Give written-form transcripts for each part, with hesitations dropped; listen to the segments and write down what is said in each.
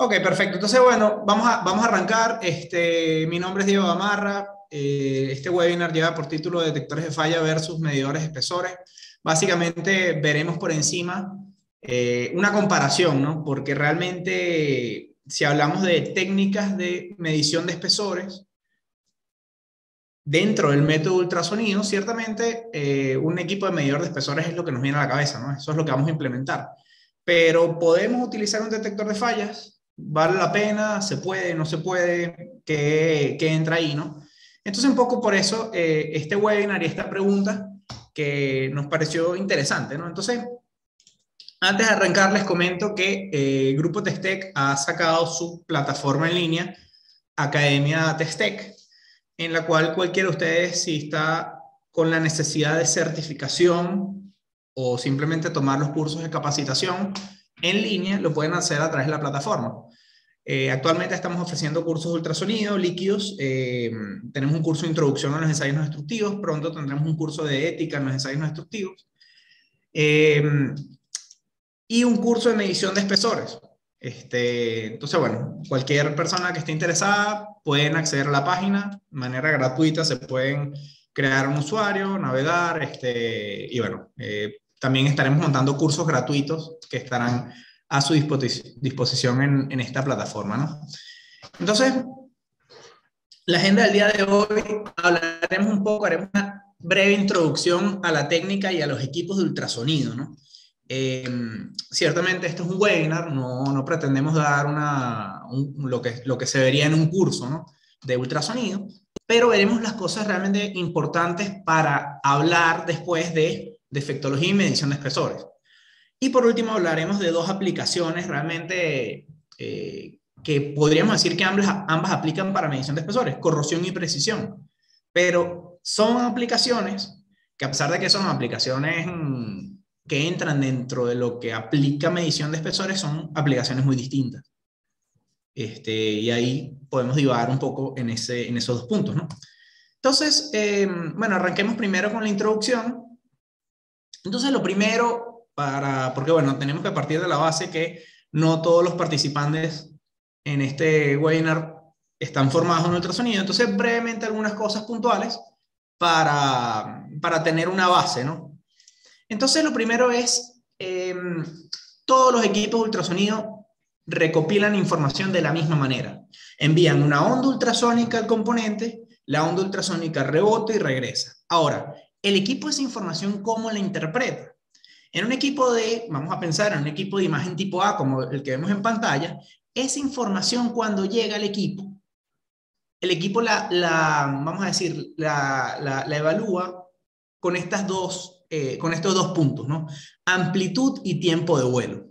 Ok, perfecto. Entonces, bueno, vamos a arrancar. Mi nombre es Diego Gamarra. Este webinar lleva por título Detectores de falla versus medidores de espesores. Básicamente veremos por encima una comparación, ¿no? Porque realmente, si hablamos de técnicas de medición de espesores, dentro del método ultrasonido, ciertamente un equipo de medidor de espesores es lo que nos viene a la cabeza, ¿no? Eso es lo que vamos a implementar. Pero podemos utilizar un detector de fallas. ¿Vale la pena? ¿Se puede? ¿No se puede? ¿Qué entra ahí, no? Entonces, un poco por eso, este webinar y esta pregunta que nos pareció interesante, ¿no? Entonces, antes de arrancar, les comento que Grupo Testec ha sacado su plataforma en línea, Academia Testec, en la cual cualquiera de ustedes, si está con la necesidad de certificación o simplemente tomar los cursos de capacitación en línea, lo pueden hacer a través de la plataforma. Actualmente estamos ofreciendo cursos de ultrasonido líquidos. Tenemos un curso de introducción a los ensayos no destructivos. Pronto tendremos un curso de ética en los ensayos no destructivos. Y un curso de medición de espesores. Entonces, bueno, cualquier persona que esté interesada pueden acceder a la página de manera gratuita. Se pueden crear un usuario, navegar, y bueno, también estaremos montando cursos gratuitos que estarán a su disposición en esta plataforma, ¿no? Entonces, la agenda del día de hoy, hablaremos un poco, haremos una breve introducción a la técnica y a los equipos de ultrasonido, ¿no? Ciertamente esto es un webinar, no pretendemos dar lo que se vería en un curso, ¿no?, de ultrasonido, pero veremos las cosas realmente importantes para hablar después de defectología y medición de espesores. Y por último hablaremos de dos aplicaciones realmente que podríamos decir que ambas aplican para medición de espesores, corrosión y precisión. Pero son aplicaciones que, a pesar de que son aplicaciones que entran dentro de lo que aplica medición de espesores, son aplicaciones muy distintas. Y ahí podemos divagar un poco en esos dos puntos, ¿no? Entonces, bueno, arranquemos primero con la introducción. Entonces, lo primero, porque bueno, tenemos que partir de la base que no todos los participantes en este webinar están formados en ultrasonido. Entonces, brevemente algunas cosas puntuales para tener una base, ¿no? Entonces, lo primero es, todos los equipos de ultrasonido recopilan información de la misma manera. Envían una onda ultrasónica al componente, la onda ultrasónica rebota y regresa. Ahora, el equipo esa información, ¿cómo la interpreta? En un equipo vamos a pensar en un equipo de imagen tipo A, como el que vemos en pantalla, esa información cuando llega al equipo, el equipo vamos a decir, la evalúa con estos dos puntos, ¿no? Amplitud y tiempo de vuelo.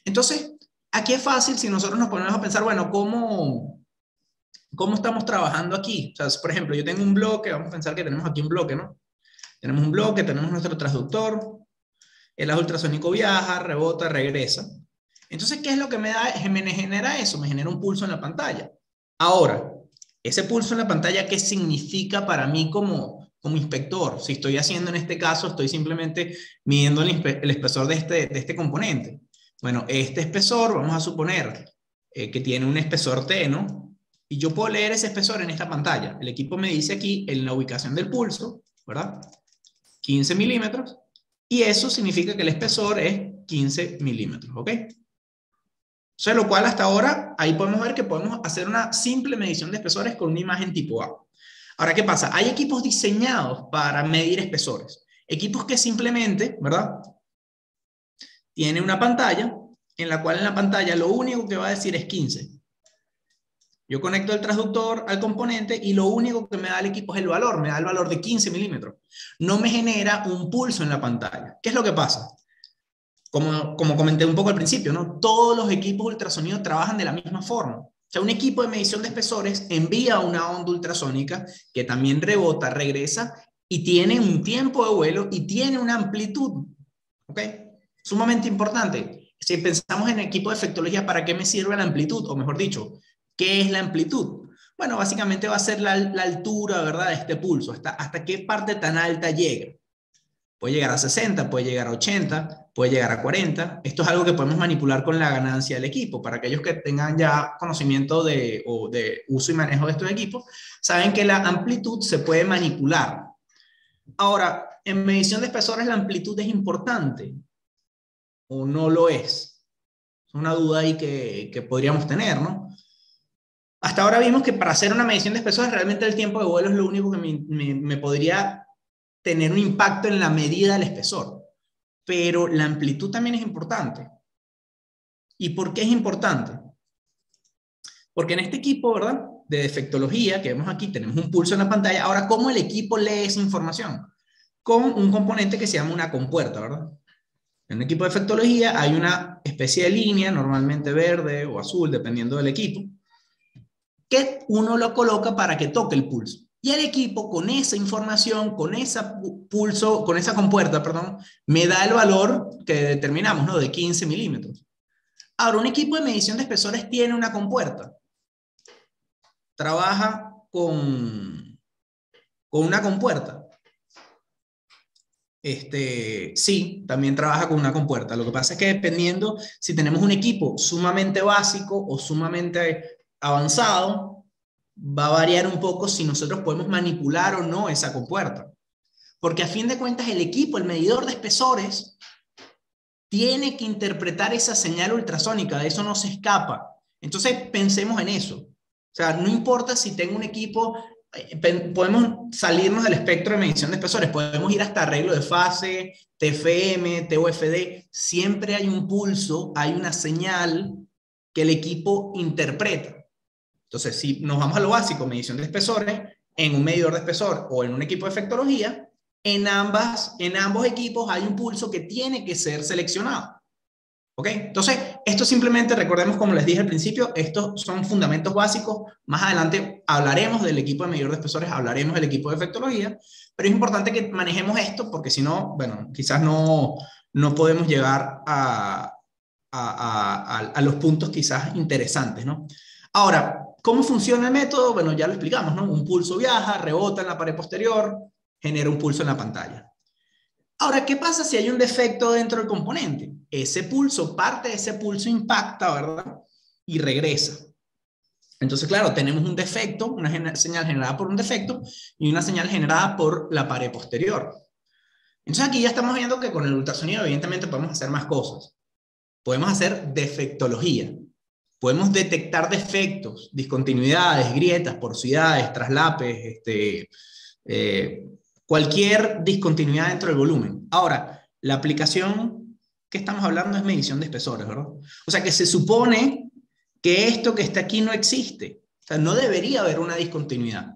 Entonces, aquí es fácil si nosotros nos ponemos a pensar, bueno, ¿cómo estamos trabajando aquí? O sea, por ejemplo, yo tengo un bloque, vamos a pensar que tenemos aquí un bloque, ¿no? Tenemos un bloque, tenemos nuestro transductor, el haz ultrasónico viaja, rebota, regresa. Entonces, ¿qué es lo que me genera eso? Me genera un pulso en la pantalla. Ahora, ese pulso en la pantalla, ¿qué significa para mí como inspector? Si estoy haciendo en este caso, estoy simplemente midiendo el espesor de este componente. Bueno, este espesor, vamos a suponer que tiene un espesor T, ¿no? Y yo puedo leer ese espesor en esta pantalla. El equipo me dice aquí, en la ubicación del pulso, ¿verdad? 15 milímetros. Y eso significa que el espesor es 15 milímetros, ¿ok? O sea, lo cual hasta ahora, ahí podemos ver que podemos hacer una simple medición de espesores con una imagen tipo A. Ahora, ¿qué pasa? Hay equipos diseñados para medir espesores. Equipos que simplemente, ¿verdad?, tiene una pantalla en la cual en la pantalla lo único que va a decir es 15. Yo conecto el transductor al componente y lo único que me da el equipo es el valor, me da el valor de 15 milímetros. No me genera un pulso en la pantalla. ¿Qué es lo que pasa? Como comenté un poco al principio, ¿no? Todos los equipos de ultrasonido trabajan de la misma forma. O sea, un equipo de medición de espesores envía una onda ultrasónica que también rebota, regresa y tiene un tiempo de vuelo y tiene una amplitud. ¿Ok? Sumamente importante. Si pensamos en equipo de efectología, ¿para qué me sirve la amplitud? O mejor dicho, ¿qué es la amplitud? Bueno, básicamente va a ser la altura, ¿verdad?, de este pulso, hasta qué parte tan alta llega. Puede llegar a 60, puede llegar a 80, puede llegar a 40. Esto es algo que podemos manipular con la ganancia del equipo. Para aquellos que tengan ya conocimiento de uso y manejo de estos equipos, saben que la amplitud se puede manipular. Ahora, en medición de espesores, ¿la amplitud es importante o no lo es? Es una duda ahí que podríamos tener, ¿no? Hasta ahora vimos que para hacer una medición de espesores, realmente el tiempo de vuelo es lo único que me podría tener un impacto en la medida del espesor. Pero la amplitud también es importante. ¿Y por qué es importante? Porque en este equipo, ¿verdad?, de defectología que vemos aquí, tenemos un pulso en la pantalla. Ahora, ¿cómo el equipo lee esa información? Con un componente que se llama una compuerta, ¿verdad? En un equipo de defectología hay una especie de línea, normalmente verde o azul, dependiendo del equipo, que uno lo coloca para que toque el pulso. Y el equipo, con esa información, con esa pulso, con esa compuerta, perdón, me da el valor que determinamos, ¿no?, de 15 milímetros. Ahora, un equipo de medición de espesores tiene una compuerta. Trabaja con una compuerta. Sí, también trabaja con una compuerta. Lo que pasa es que dependiendo si tenemos un equipo sumamente básico o sumamente avanzado, va a variar un poco si nosotros podemos manipular o no esa compuerta. Porque a fin de cuentas el equipo, el medidor de espesores, tiene que interpretar esa señal ultrasónica, de eso no se escapa. Entonces pensemos en eso. O sea, no importa si tengo un equipo, podemos salirnos del espectro de medición de espesores, podemos ir hasta arreglo de fase, TFM, TOFD, siempre hay un pulso, hay una señal que el equipo interpreta. Entonces, si nos vamos a lo básico, medición de espesores, en un medidor de espesor o en un equipo de efectología, en ambos equipos hay un pulso que tiene que ser seleccionado. ¿Ok? Entonces, esto simplemente recordemos, como les dije al principio, estos son fundamentos básicos. Más adelante hablaremos del equipo de medidor de espesores, hablaremos del equipo de efectología, pero es importante que manejemos esto porque si no, bueno, quizás no podemos llegar a los puntos quizás interesantes, ¿no? Ahora, ¿cómo funciona el método? Bueno, ya lo explicamos, ¿no? Un pulso viaja, rebota en la pared posterior, genera un pulso en la pantalla. Ahora, ¿qué pasa si hay un defecto dentro del componente? Ese pulso, parte de ese pulso impacta, ¿verdad?, y regresa. Entonces, claro, tenemos un defecto, una señal generada por un defecto y una señal generada por la pared posterior. Entonces aquí ya estamos viendo que con el ultrasonido evidentemente podemos hacer más cosas. Podemos hacer defectología. Podemos detectar defectos, discontinuidades, grietas, porosidades, traslapes, cualquier discontinuidad dentro del volumen. Ahora, la aplicación que estamos hablando es medición de espesores, ¿verdad? O sea que se supone que esto que está aquí no existe. O sea, no debería haber una discontinuidad.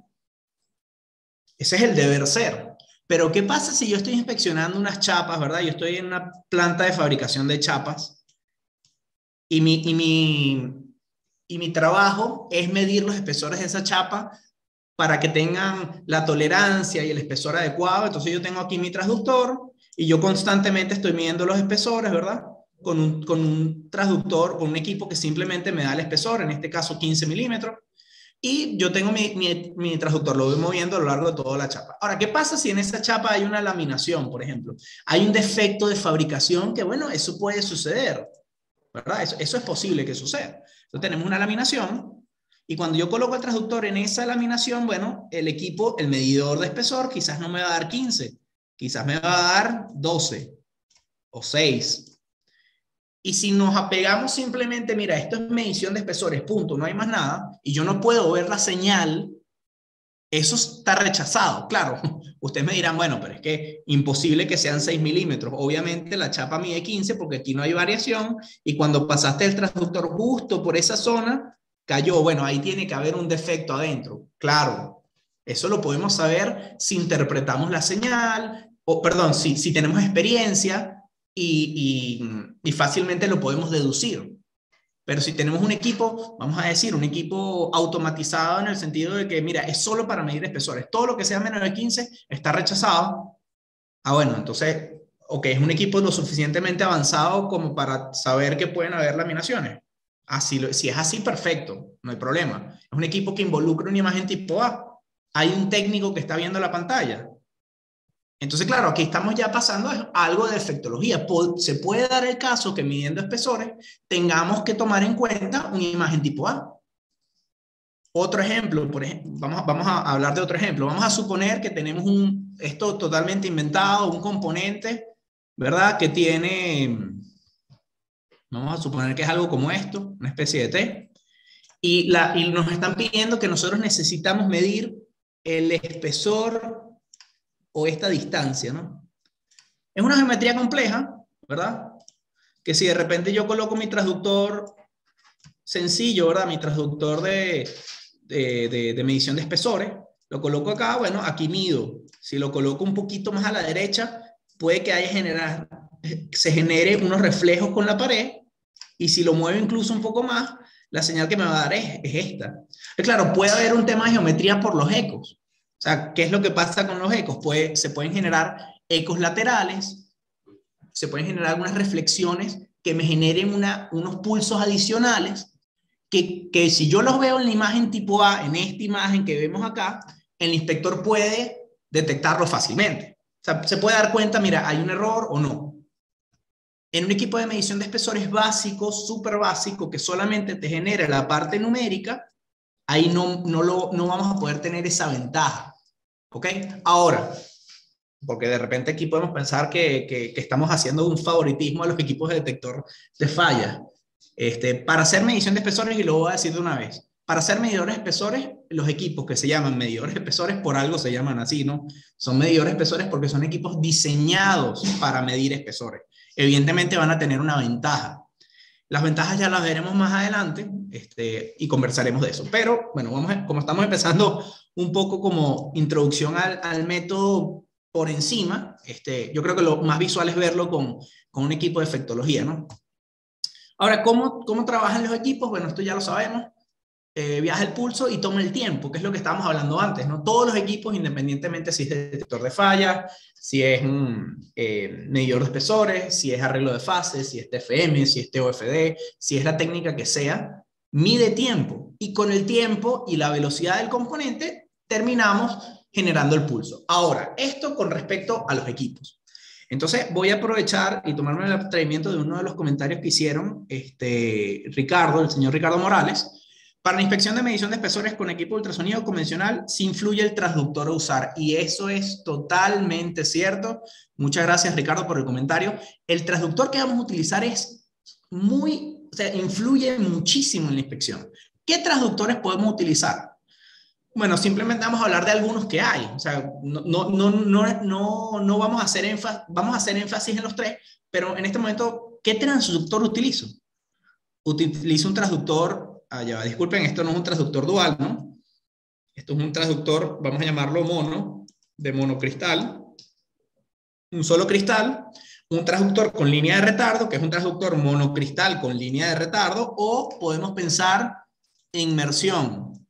Ese es el deber ser. Pero ¿qué pasa si yo estoy inspeccionando unas chapas, ¿verdad? Yo estoy en una planta de fabricación de chapas y mi trabajo es medir los espesores de esa chapa para que tengan la tolerancia y el espesor adecuado. Entonces yo tengo aquí mi transductor y yo constantemente estoy midiendo los espesores, ¿verdad? Con un transductor, con un equipo que simplemente me da el espesor, en este caso 15 milímetros, y yo tengo mi transductor, lo voy moviendo a lo largo de toda la chapa. Ahora, ¿qué pasa si en esa chapa hay una laminación, por ejemplo? Hay un defecto de fabricación que, bueno, eso puede suceder, ¿verdad? Eso es posible que suceda. Entonces tenemos una laminación y cuando yo coloco el transductor en esa laminación, bueno, el equipo, el medidor de espesor quizás no me va a dar 15, quizás me va a dar 12 o 6. Y si nos apegamos simplemente, mira, esto es medición de espesores, punto, no hay más nada, y yo no puedo ver la señal, eso está rechazado. Claro, ustedes me dirán, bueno, pero es que imposible que sean 6 milímetros. Obviamente la chapa mide 15 porque aquí no hay variación, y cuando pasaste el transductor justo por esa zona, cayó. Bueno, ahí tiene que haber un defecto adentro. Claro, eso lo podemos saber si interpretamos la señal, o perdón, si tenemos experiencia, y fácilmente lo podemos deducir. Pero si tenemos un equipo, vamos a decir, un equipo automatizado en el sentido de que, mira, es solo para medir espesores, todo lo que sea menos de 15 está rechazado. Bueno, entonces, ok, es un equipo lo suficientemente avanzado como para saber que pueden haber laminaciones. Si es así, perfecto, no hay problema. Es un equipo que involucra una imagen tipo A. Hay un técnico que está viendo la pantalla. Entonces, claro, aquí estamos ya pasando a algo de efectología. Se puede dar el caso que midiendo espesores tengamos que tomar en cuenta una imagen tipo A. Otro ejemplo, por ejemplo, vamos a hablar de otro ejemplo. Vamos a suponer que tenemos esto totalmente inventado, un componente, ¿verdad? Que tiene, vamos a suponer que es algo como esto, una especie de T, y nos están pidiendo que nosotros necesitamos medir el espesor o esta distancia, ¿no? Es una geometría compleja, ¿verdad? Que si de repente yo coloco mi transductor sencillo, ¿verdad? Mi transductor de medición de espesores, lo coloco acá, bueno, aquí mido. Si lo coloco un poquito más a la derecha, puede que se genere unos reflejos con la pared, y si lo muevo incluso un poco más, la señal que me va a dar es esta. Claro, puede haber un tema de geometría por los ecos. O sea, ¿qué es lo que pasa con los ecos? Se pueden generar ecos laterales, se pueden generar algunas reflexiones que me generen unos pulsos adicionales que si yo los veo en la imagen tipo A, en esta imagen que vemos acá, el inspector puede detectarlo fácilmente. O sea, se puede dar cuenta, mira, hay un error o no. En un equipo de medición de espesores básico, súper básico, que solamente te genera la parte numérica, ahí no vamos a poder tener esa ventaja. ¿Ok? Ahora, porque de repente aquí podemos pensar que estamos haciendo un favoritismo a los equipos de detector de fallas. Para hacer medición de espesores, y lo voy a decir de una vez, para hacer medidores de espesores, los equipos que se llaman medidores de espesores, por algo se llaman así, ¿no? Son medidores de espesores porque son equipos diseñados para medir espesores. Evidentemente van a tener una ventaja. Las ventajas ya las veremos más adelante, y conversaremos de eso. Pero, bueno, como estamos empezando un poco como introducción al método por encima, yo creo que lo más visual es verlo con un equipo de efectología, ¿no? Ahora, ¿cómo trabajan los equipos? Bueno, esto ya lo sabemos. Viaja el pulso y toma el tiempo, que es lo que estábamos hablando antes, ¿no? Todos los equipos, independientemente si es detector de fallas, si es un medidor de espesores, si es arreglo de fases, si es TFM, si es TOFD, si es la técnica que sea, mide tiempo. Y con el tiempo y la velocidad del componente, terminamos generando el pulso. Ahora, esto con respecto a los equipos. Entonces, voy a aprovechar y tomarme el atrevimiento de uno de los comentarios que hicieron Ricardo, el señor Ricardo Morales. Para la inspección de medición de espesores con equipo de ultrasonido convencional, se influye el transductor a usar. Y eso es totalmente cierto. Muchas gracias, Ricardo, por el comentario. El transductor que vamos a utilizar influye muchísimo en la inspección. ¿Qué transductores podemos utilizar? Bueno, simplemente vamos a hablar de algunos que hay. O sea, no vamos a hacer énfasis en los tres, pero en este momento, ¿qué transductor utilizo? Utilizo un transductor, disculpen, esto no es un transductor dual, ¿no? Esto es un transductor, vamos a llamarlo mono, de monocristal, un solo cristal, un transductor con línea de retardo, que es un transductor monocristal con línea de retardo, o podemos pensar en inmersión,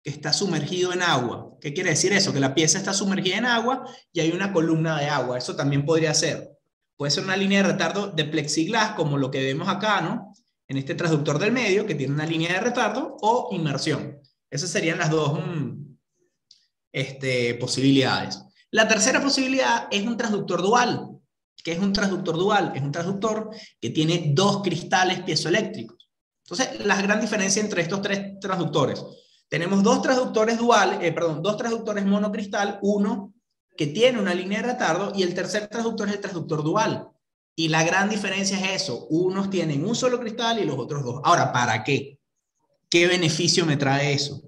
que está sumergido en agua. ¿Qué quiere decir eso? Que la pieza está sumergida en agua y hay una columna de agua. Eso también podría ser. Puede ser una línea de retardo de plexiglas, como lo que vemos acá, ¿no? En este transductor del medio, que tiene una línea de retardo, o inmersión. Esas serían las dos posibilidades. La tercera posibilidad es un transductor dual. ¿Qué es un transductor dual? Es un transductor que tiene dos cristales piezoeléctricos. Entonces, la gran diferencia entre estos tres transductores. Tenemos dos transductores dos transductores monocristal, uno que tiene una línea de retardo y el tercer transductor es el transductor dual. Y la gran diferencia es eso, unos tienen un solo cristal y los otros dos. Ahora, ¿para qué? ¿Qué beneficio me trae eso?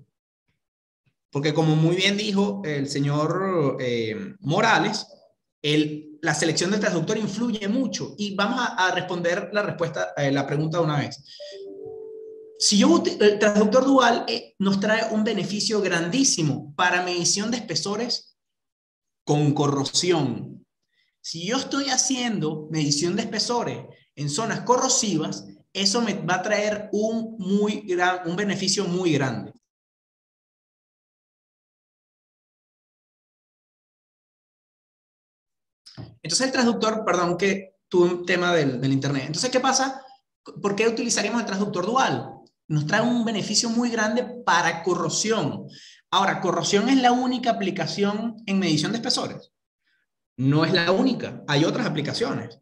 Porque como muy bien dijo el señor Morales, la selección del transductor influye mucho y vamos a responder la pregunta de una vez. Si el transductor dual nos trae un beneficio grandísimo para medición de espesores con corrosión. Si yo estoy haciendo medición de espesores en zonas corrosivas, eso me va a traer un beneficio muy grande. Entonces el transductor, perdón que tuve un tema del internet. Entonces, ¿qué pasa ¿Por qué utilizaríamos el transductor dual? Nos trae un beneficio muy grande para corrosión. Ahora, ¿corrosión es la única aplicación en medición de espesores? No es la única, hay otras aplicaciones.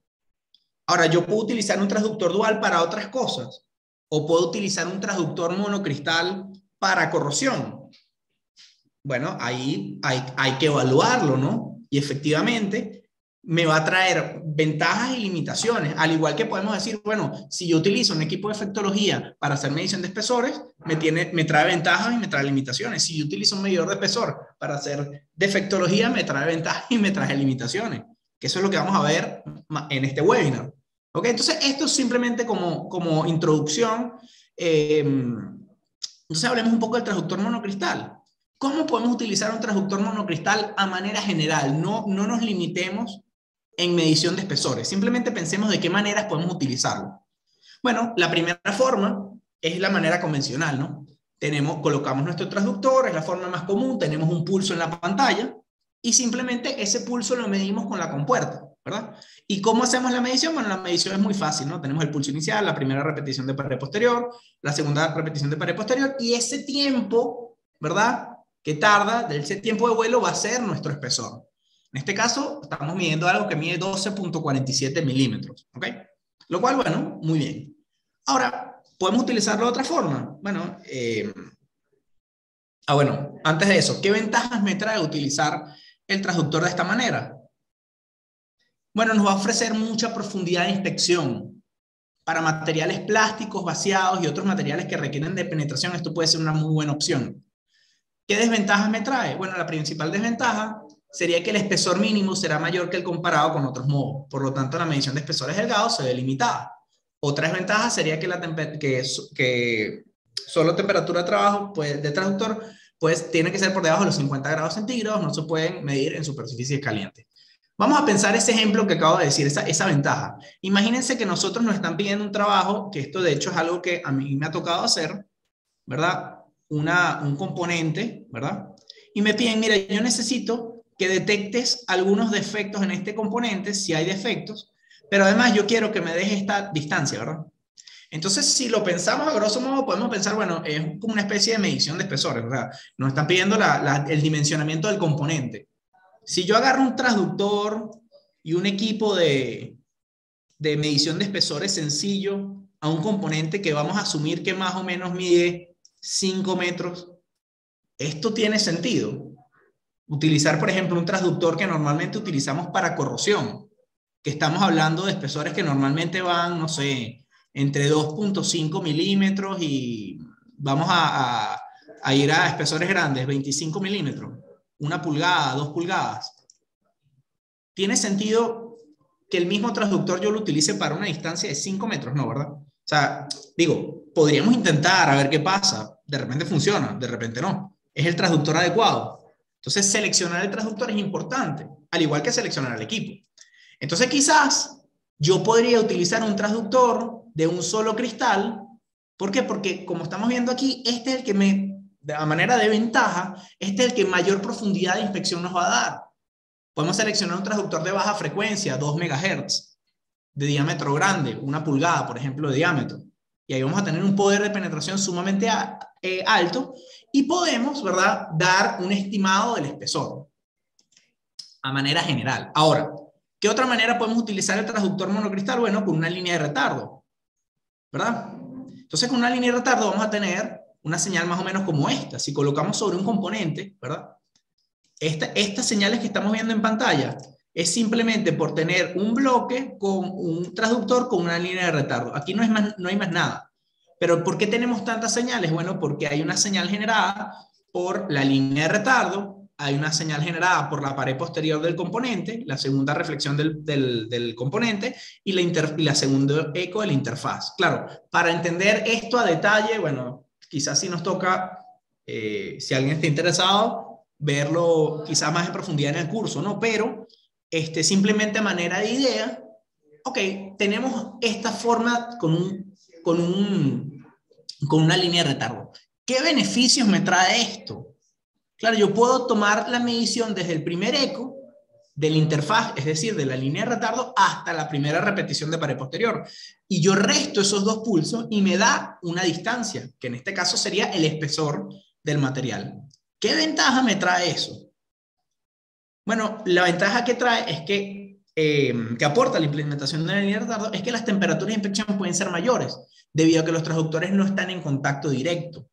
Ahora, yo puedo utilizar un transductor dual para otras cosas, o puedo utilizar un transductor monocristal para corrosión. Bueno, ahí hay que evaluarlo, ¿no? Y efectivamente me va a traer ventajas y limitaciones, al igual que podemos decir, bueno, si yo utilizo un equipo de efectología para hacer medición de espesores, me trae ventajas y me trae limitaciones. Si yo utilizo un medidor de espesor para hacer defectología, me trae ventajas y me trae limitaciones, que eso es lo que vamos a ver en este webinar. ¿Ok? Entonces, esto es simplemente como introducción. Entonces, hablemos un poco del transductor monocristal. ¿Cómo podemos utilizar un transductor monocristal a manera general? No nos limitemos en medición de espesores. Simplemente pensemos de qué maneras podemos utilizarlo. Bueno, la primera forma es la manera convencional, ¿no? Colocamos nuestro transductor, es la forma más común, tenemos un pulso en la pantalla y simplemente ese pulso lo medimos con la compuerta, ¿verdad? ¿Y cómo hacemos la medición? Bueno, la medición es muy fácil, ¿no? Tenemos el pulso inicial, la primera repetición de pared posterior, la segunda repetición de pared posterior y ese tiempo, ¿verdad?, que tarda, ese tiempo de vuelo va a ser nuestro espesor. En este caso, estamos midiendo algo que mide 12.47 milímetros, ¿ok? Lo cual, bueno, muy bien. Ahora, ¿podemos utilizarlo de otra forma? Bueno, antes de eso, ¿qué ventajas me trae utilizar el transductor de esta manera? Bueno, nos va a ofrecer mucha profundidad de inspección. Para materiales plásticos, vaciados y otros materiales que requieren de penetración, esto puede ser una muy buena opción. ¿Qué desventajas me trae? Bueno, la principal desventaja sería que el espesor mínimo será mayor que el comparado con otros modos. Por lo tanto, la medición de espesores delgados se ve limitada. Otra desventaja sería que solo temperatura de trabajo de transductor pues tiene que ser por debajo de los 50 grados centígrados, no se pueden medir en superficies calientes. Vamos a pensar ese ejemplo que acabo de decir, esa ventaja. Imagínense que nosotros nos están pidiendo un trabajo, que esto de hecho es algo que a mí me ha tocado hacer, ¿verdad? Un componente, ¿verdad? Y me piden, mira, yo necesito que detectes algunos defectos en este componente, si hay defectos, pero además yo quiero que me deje esta distancia, ¿verdad? Entonces, si lo pensamos a grosso modo, podemos pensar, bueno, es como una especie de medición de espesores, o sea, nos están pidiendo el dimensionamiento del componente. Si yo agarro un transductor y un equipo de medición de espesores sencillo a un componente que vamos a asumir que más o menos mide 5 metros, esto tiene sentido. Utilizar, por ejemplo, un transductor que normalmente utilizamos para corrosión, que estamos hablando de espesores que normalmente van, no sé, entre 2.5 milímetros y vamos a ir a espesores grandes, 25 milímetros, 1 pulgada, 2 pulgadas. ¿Tiene sentido que el mismo transductor yo lo utilice para una distancia de 5 metros? No, ¿verdad? O sea, digo, podríamos intentar a ver qué pasa. De repente funciona, de repente no. Es el transductor adecuado. Entonces, seleccionar el transductor es importante, al igual que seleccionar el equipo. Entonces, quizás yo podría utilizar un transductor de un solo cristal. ¿Por qué? Porque, como estamos viendo aquí, este es el que de manera de ventaja, este es el que mayor profundidad de inspección nos va a dar. Podemos seleccionar un transductor de baja frecuencia, 2 MHz, de diámetro grande, 1 pulgada, por ejemplo, de diámetro. Y ahí vamos a tener un poder de penetración sumamente alto y podemos, ¿verdad?, dar un estimado del espesor a manera general. Ahora, ¿qué otra manera podemos utilizar el transductor monocristal? Bueno, con una línea de retardo, ¿verdad? Entonces, con una línea de retardo vamos a tener una señal más o menos como esta. Si colocamos sobre un componente, ¿verdad? Estas señales que estamos viendo en pantalla es simplemente por tener un bloque con un transductor con una línea de retardo. Aquí no hay más nada. Pero ¿por qué tenemos tantas señales? Bueno, porque hay una señal generada por la línea de retardo, hay una señal generada por la pared posterior del componente, la segunda reflexión del componente y la segunda eco de la interfaz. Claro, para entender esto a detalle, bueno, quizás si nos toca, si alguien está interesado, verlo quizás más en profundidad en el curso, ¿no? Pero simplemente a manera de idea, ok, tenemos esta forma con una línea de retardo. ¿Qué beneficios me trae esto? Claro, yo puedo tomar la medición desde el primer eco, de la interfaz, es decir, de la línea de retardo hasta la primera repetición de pared posterior. Y yo resto esos dos pulsos y me da una distancia, que en este caso sería el espesor del material. ¿Qué ventaja me trae eso? Bueno, la ventaja que trae es que aporta la implementación de la línea de retardo es que las temperaturas de inspección pueden ser mayores, debido a que los transductores no están en contacto directo.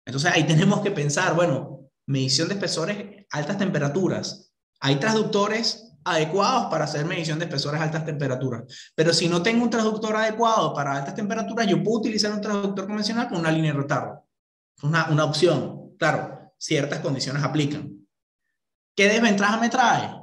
Entonces ahí tenemos que pensar, bueno, medición de espesores, altas temperaturas. Hay transductores adecuados para hacer medición de espesores a altas temperaturas. Pero si no tengo un transductor adecuado para altas temperaturas, yo puedo utilizar un transductor convencional con una línea de retardo. Una opción. Claro, ciertas condiciones aplican. ¿Qué desventaja me trae?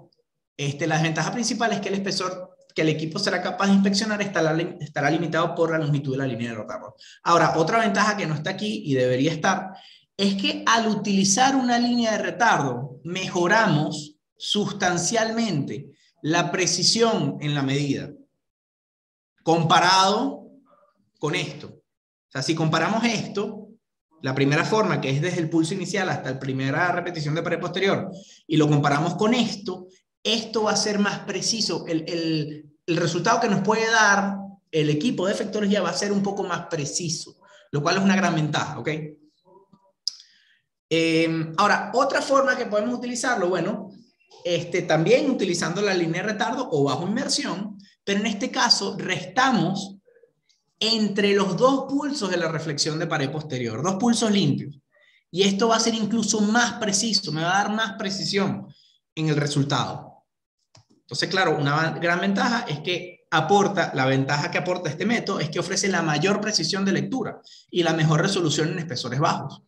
La desventaja principal es que el espesor que el equipo será capaz de inspeccionar estará limitado por la longitud de la línea de retardo. Ahora, otra ventaja que no está aquí y debería estar, es que al utilizar una línea de retardo, mejoramos sustancialmente la precisión en la medida, comparado con esto. O sea, si comparamos esto, la primera forma, que es desde el pulso inicial hasta la primera repetición de pared posterior, y lo comparamos con esto va a ser más preciso. El resultado que nos puede dar el equipo de efectología va a ser un poco más preciso, lo cual es una gran ventaja, ¿ok? Ahora, otra forma que podemos utilizarlo, bueno, también utilizando la línea de retardo o bajo inmersión, pero en este caso restamos entre los dos pulsos de la reflexión de pared posterior, dos pulsos limpios. Y esto va a ser incluso más preciso, me va a dar más precisión en el resultado. Entonces, claro, una gran ventaja es que la ventaja que aporta este método es que ofrece la mayor precisión de lectura y la mejor resolución en espesores bajos.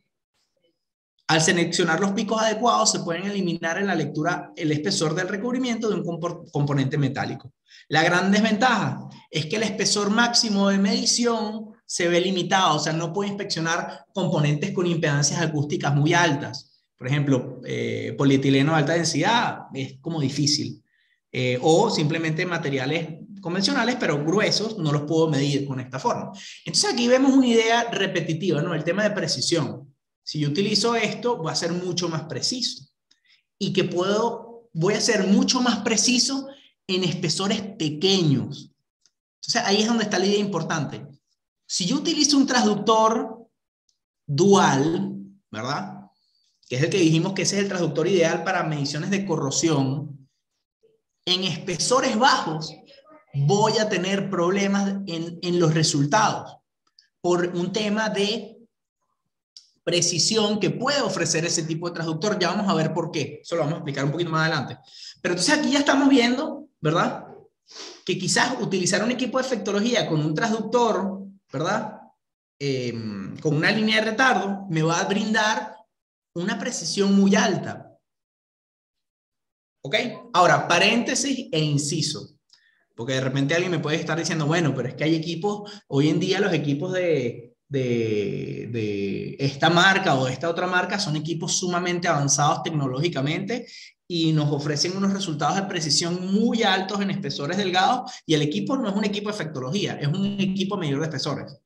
Al seleccionar los picos adecuados, se pueden eliminar en la lectura el espesor del recubrimiento de un componente metálico. La gran desventaja es que el espesor máximo de medición se ve limitado, o sea, no puede inspeccionar componentes con impedancias acústicas muy altas. Por ejemplo, polietileno de alta densidad es como difícil. O simplemente materiales convencionales, pero gruesos, no los puedo medir con esta forma. Entonces aquí vemos una idea repetitiva, ¿no? El tema de precisión. Si yo utilizo esto, va a ser mucho más preciso. Y que voy a ser mucho más preciso en espesores pequeños. Entonces ahí es donde está la idea importante. Si yo utilizo un transductor dual, ¿verdad? Que es el que dijimos que ese es el transductor ideal para mediciones de corrosión, en espesores bajos voy a tener problemas en los resultados por un tema de precisión que puede ofrecer ese tipo de transductor. Ya vamos a ver por qué. Eso lo vamos a explicar un poquito más adelante. Pero entonces aquí ya estamos viendo, ¿verdad? Que quizás utilizar un equipo de efectología con un transductor, ¿verdad? Con una línea de retardo, me va a brindar una precisión muy alta. ¿Ok? Ahora, paréntesis e inciso. Porque de repente alguien me puede estar diciendo, bueno, pero es que hay equipos, hoy en día los equipos de esta marca o de esta otra marca son equipos sumamente avanzados tecnológicamente y nos ofrecen unos resultados de precisión muy altos en espesores delgados, y el equipo no es un equipo de efectología, es un equipo medidor de espesores.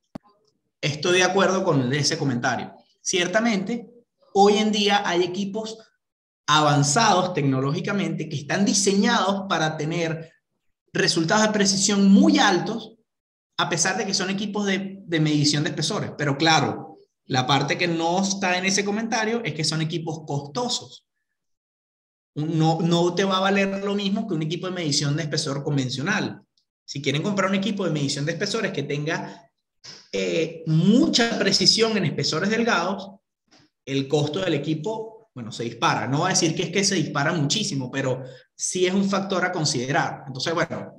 Estoy de acuerdo con ese comentario. Ciertamente, hoy en día hay equipos avanzados tecnológicamente que están diseñados para tener resultados de precisión muy altos, a pesar de que son equipos de medición de espesores. Pero claro, la parte que no está en ese comentario es que son equipos costosos. No te va a valer lo mismo que un equipo de medición de espesor convencional. Si quieren comprar un equipo de medición de espesores que tenga mucha precisión en espesores delgados, el costo del equipo, bueno, se dispara. No va a decir que es que se dispara muchísimo, pero sí es un factor a considerar. Entonces, bueno,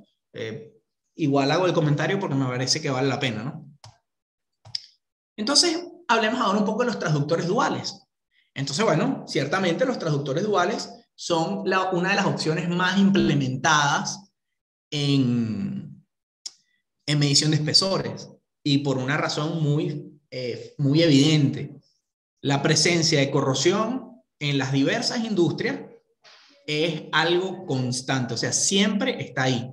igual hago el comentario porque me parece que vale la pena, ¿no? Entonces, hablemos ahora un poco de los transductores duales. Entonces, bueno, ciertamente los transductores duales son una de las opciones más implementadas en medición de espesores, y por una razón muy evidente. La presencia de corrosión en las diversas industrias es algo constante, o sea, siempre está ahí.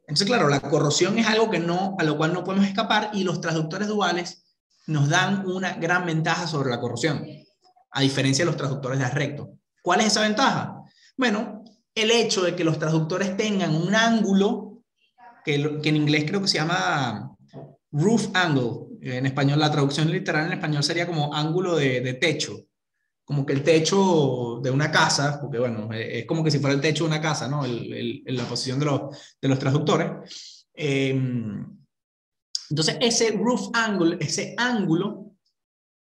Entonces, claro, la corrosión es algo a lo cual no podemos escapar, y los transductores duales nos dan una gran ventaja sobre la corrosión, a diferencia de los transductores de recto. ¿Cuál es esa ventaja? Bueno, el hecho de que los transductores tengan un ángulo, que en inglés creo que se llama roof angle, en español, la traducción literal en español sería como ángulo de techo, como que el techo de una casa, porque bueno, es como que si fuera el techo de una casa, ¿no? La posición de los transductores. Entonces, ese roof angle, ese ángulo,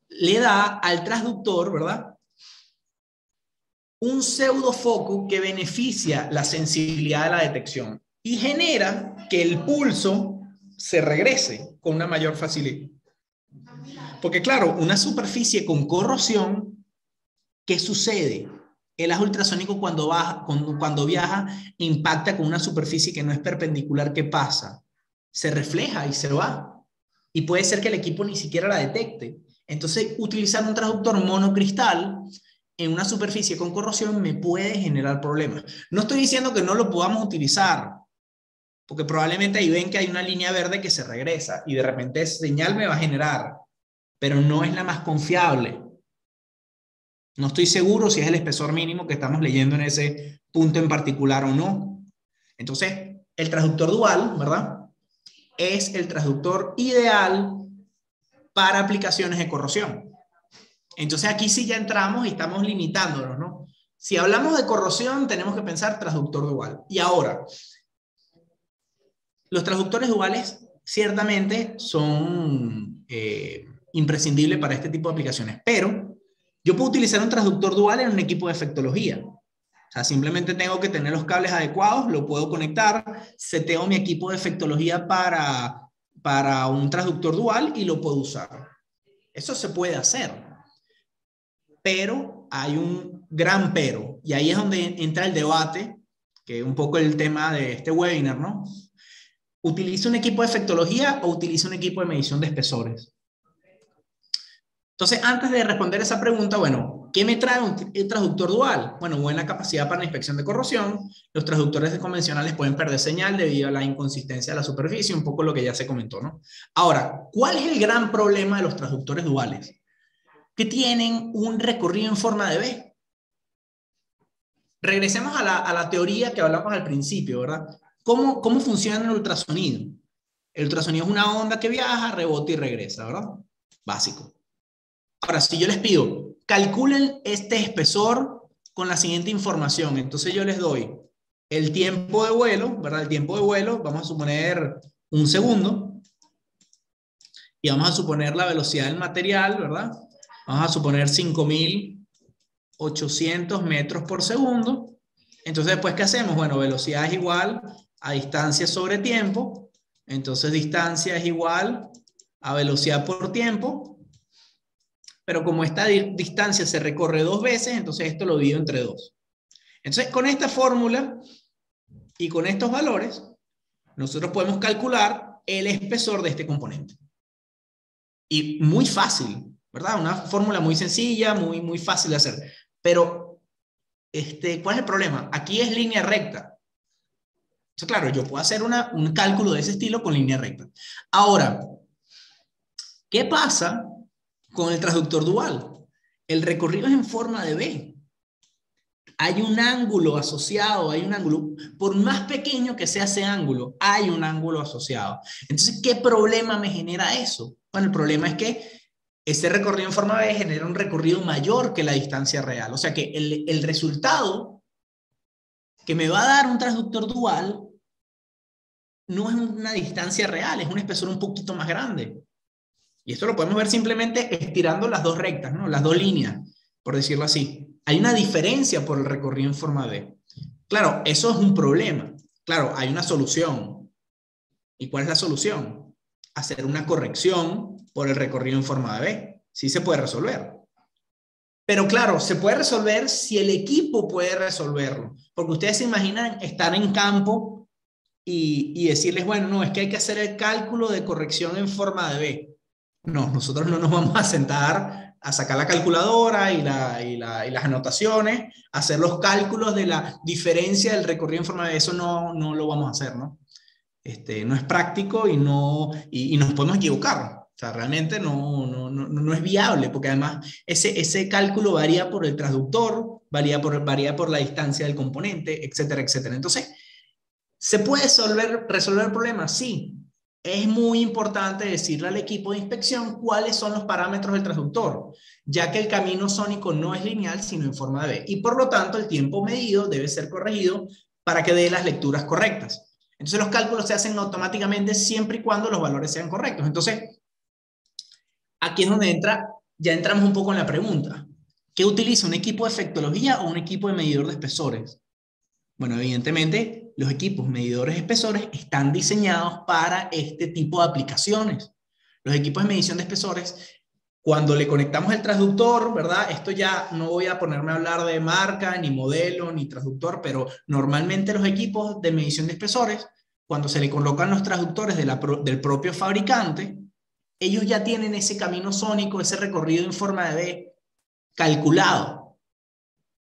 le da al transductor, ¿verdad?, un pseudofoco que beneficia la sensibilidad de la detección y genera que el pulso se regrese con una mayor facilidad. Porque claro, una superficie con corrosión, ¿qué sucede? El haz ultrasónico cuando viaja impacta con una superficie que no es perpendicular. ¿Qué pasa? Se refleja y se va. Y puede ser que el equipo ni siquiera la detecte. Entonces, utilizar un transductor monocristal en una superficie con corrosión me puede generar problemas. No estoy diciendo que no lo podamos utilizar, porque probablemente ahí ven que hay una línea verde que se regresa y de repente esa señal me va a generar, pero no es la más confiable. No estoy seguro si es el espesor mínimo que estamos leyendo en ese punto en particular o no. Entonces, el transductor dual, ¿verdad?, es el transductor ideal para aplicaciones de corrosión. Entonces aquí sí ya entramos y estamos limitándonos, ¿no? Si hablamos de corrosión, tenemos que pensar transductor dual. Y ahora, los transductores duales ciertamente son imprescindibles para este tipo de aplicaciones, pero yo puedo utilizar un transductor dual en un equipo de efectología. O sea, simplemente tengo que tener los cables adecuados, lo puedo conectar, seteo mi equipo de efectología para un transductor dual y lo puedo usar. Eso se puede hacer. Pero hay un gran pero, y ahí es donde entra el debate, que es un poco el tema de este webinar, ¿no? ¿Utilizo un equipo de efectología o utilizo un equipo de medición de espesores? Entonces, antes de responder esa pregunta, bueno, ¿qué me trae un transductor dual? Bueno, buena capacidad para la inspección de corrosión. Los transductores convencionales pueden perder señal debido a la inconsistencia de la superficie, un poco lo que ya se comentó, ¿no? Ahora, ¿cuál es el gran problema de los transductores duales? Que tienen un recorrido en forma de V. Regresemos a la teoría que hablamos al principio, ¿verdad? ¿Cómo funciona el ultrasonido? El ultrasonido es una onda que viaja, rebota y regresa, ¿verdad? Básico. Ahora, si yo les pido, calculen este espesor con la siguiente información, entonces yo les doy el tiempo de vuelo, ¿verdad? El tiempo de vuelo, vamos a suponer 1 segundo, y vamos a suponer la velocidad del material, ¿verdad? Vamos a suponer 5.800 metros por segundo. Entonces, después, ¿qué hacemos? Bueno, velocidad es igual a distancia sobre tiempo. Entonces, distancia es igual a velocidad por tiempo. Pero como esta distancia se recorre 2 veces, entonces esto lo divido entre 2. Entonces, con esta fórmula y con estos valores, nosotros podemos calcular el espesor de este componente. Y muy fácil, ¿verdad? Una fórmula muy sencilla, muy fácil de hacer. Pero, ¿cuál es el problema? Aquí es línea recta. Entonces, claro, yo puedo hacer un cálculo de ese estilo con línea recta. Ahora, ¿qué pasa con el transductor dual? El recorrido es en forma de V. Hay un ángulo asociado, hay un ángulo, por más pequeño que sea ese ángulo, hay un ángulo asociado. Entonces, ¿qué problema me genera eso? Bueno, el problema es que ese recorrido en forma V genera un recorrido mayor que la distancia real. O sea que el resultado que me va a dar un transductor dual no es una distancia real, es un espesor un poquito más grande. Y esto lo podemos ver simplemente estirando las dos rectas, ¿no? Las dos líneas, por decirlo así. Hay una diferencia por el recorrido en forma V. Claro, eso es un problema. Claro, hay una solución. ¿Y cuál es la solución? Hacer una corrección por el recorrido en forma de V. Sí se puede resolver. Pero claro, se puede resolver si el equipo puede resolverlo. Porque ustedes se imaginan estar en campo y decirles, bueno, no, es que hay que hacer el cálculo de corrección en forma de V. No, nosotros no nos vamos a sentar a sacar la calculadora y las anotaciones, hacer los cálculos de la diferencia del recorrido en forma de V. Eso no lo vamos a hacer, ¿no? No es práctico y nos podemos equivocar. O sea, realmente no es viable, porque además ese cálculo varía por el transductor, varía por la distancia del componente, etcétera, etcétera. Entonces, ¿se puede resolver el problema? Sí. Es muy importante decirle al equipo de inspección cuáles son los parámetros del transductor, ya que el camino sónico no es lineal, sino en forma de V. Y por lo tanto, el tiempo medido debe ser corregido para que dé las lecturas correctas. Entonces, los cálculos se hacen automáticamente siempre y cuando los valores sean correctos. Entonces, aquí es donde ya entramos un poco en la pregunta. ¿Qué utiliza un equipo de efectología o un equipo de medidor de espesores? Bueno, evidentemente, los equipos medidores de espesores están diseñados para este tipo de aplicaciones. Los equipos de medición de espesores, cuando le conectamos el transductor, ¿verdad? Esto ya no voy a ponerme a hablar de marca, ni modelo, ni transductor, pero normalmente los equipos de medición de espesores, cuando se le colocan los transductores del propio fabricante, ellos ya tienen ese camino sónico, ese recorrido en forma de V calculado.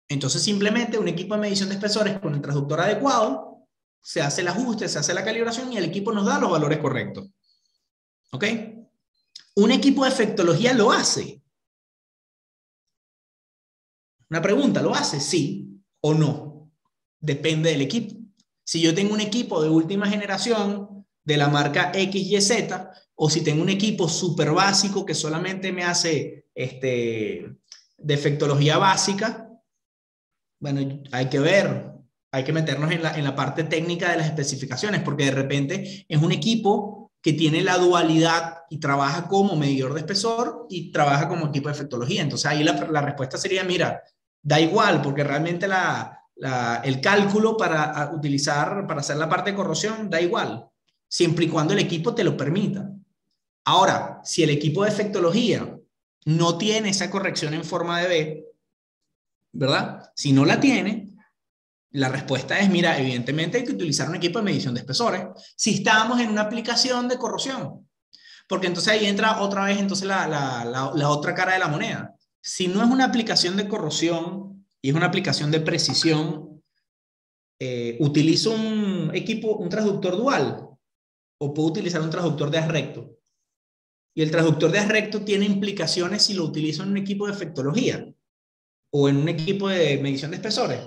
Entonces simplemente un equipo de medición de espesores con el transductor adecuado, se hace el ajuste, se hace la calibración y el equipo nos da los valores correctos. ¿Ok? Un equipo de efectología lo hace. Una pregunta, ¿lo hace? Sí o no. Depende del equipo. Si yo tengo un equipo de última generación de la marca XYZ, o si tengo un equipo súper básico que solamente me hace de efectología básica, bueno, hay que ver, hay que meternos en la parte técnica de las especificaciones, porque de repente es un equipo que tiene la dualidad y trabaja como medidor de espesor y trabaja como equipo de efectología. Entonces ahí la respuesta sería, mira, da igual, porque realmente el cálculo para utilizar, para hacer la parte de corrosión, da igual, siempre y cuando el equipo te lo permita. Ahora, si el equipo de efectología no tiene esa corrección en forma de V, ¿verdad? Si no la tiene, la respuesta es, mira, evidentemente hay que utilizar un equipo de medición de espesores si estamos en una aplicación de corrosión. Porque entonces ahí entra otra vez entonces la otra cara de la moneda. Si no es una aplicación de corrosión y es una aplicación de precisión, ¿utilizo un transductor dual? ¿O puedo utilizar un transductor de haz recto? Y el transductor de haz recto tiene implicaciones si lo utilizo en un equipo de efectología o en un equipo de medición de espesores.